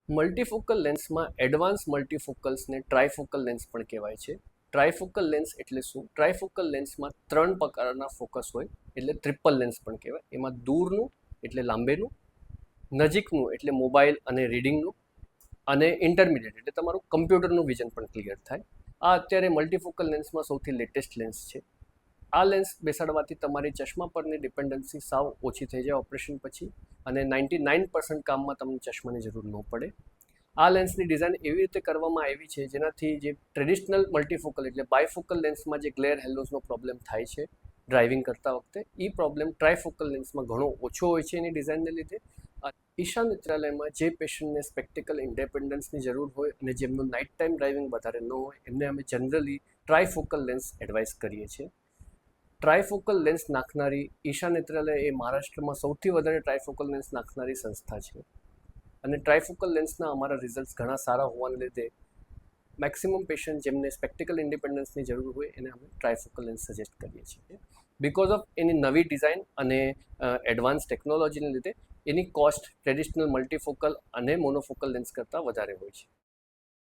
મલ્ટીફોકલ લેન્સમાં advance મલ્ટીફોકલ્સને ટ્રાયફોકલ lens પણ કહેવાય છે. ટ્રાયફોકલ લેન્સ એટલે શું? ટ્રાયફોકલ લેન્સમાં 3 પ્રકારના ફોકસ હોય, એટલે ટ્રિપલ લેન્સ પણ કહેવાય. એમાં દૂરનું એટલે લાંબેનું, નજીકનું એટલે મોબાઈલ અને રીડિંગનું, અને ઇન્ટરમીડિયેટ એટલે તમારું કમ્પ્યુટરનું વિઝન પણ ક્લિયર થાય. આ અત્યારે મલ્ટીફોકલ લેન્સમાં સૌથી લેટેસ્ટ લેન્સ છે. આ લેન્સ બેસાડવાથી તમારી ચશ્મા પરની ડિપેન્ડન્સી સાવ ઓછી થઈ જાય ઓપરેશન પછી, અને 99% કામમાં તમને ચશ્માની જરૂર ન પડે. આ લેન્સની ડિઝાઇન એવી રીતે કરવામાં આવી છે જેનાથી જે ટ્રેડિશનલ મલ્ટીફોકલ એટલે બાયફોકલ લેન્સમાં જે ગ્લેર હેલોઝનો પ્રોબ્લેમ થાય છે ડ્રાઇવિંગ કરતા વખતે, એ પ્રોબ્લેમ ટ્રાયફોકલ લેન્સમાં ઘણો ઓછો હોય છે એની ડિઝાઇનને લીધે. ઈશા નેત્રાલયમાં જે પેશન્ટને સ્પેક્ટિકલ ઇન્ડિપેન્ડન્સની જરૂર હોય અને જેમનું નાઇટ ટાઈમ ડ્રાઇવિંગ વધારે ન હોય, એમને અમે જનરલી ટ્રાયફોકલ લેન્સ એડવાઇસ કરીએ છીએ. ટ્રાયફોકલ લેન્સ નાખનારી ઈશા નેત્રાલય એ મહારાષ્ટ્રમાં સૌથી વધારે ટ્રાયફોકલ લેન્સ નાખનારી સંસ્થા છે. અને ટ્રાયફોકલ લેન્સના અમારા રિઝલ્ટ્સ ઘણા સારા હોવાને લીધે મેક્સિમમ પેશન્ટ જેમને સ્પેક્ટિકલ ઇન્ડિપેન્ડન્સની જરૂર હોય એને અમે ટ્રાયફોકલ લેન્સ સજેસ્ટ કરીએ છીએ. બિકોઝ ઓફ એની નવી ડિઝાઇન અને એડવાન્સ ટેકનોલોજીને લીધે એની કોસ્ટ ટ્રેડિશનલ મલ્ટીફોકલ અને મોનોફોકલ લેન્સ કરતાં વધારે હોય છે.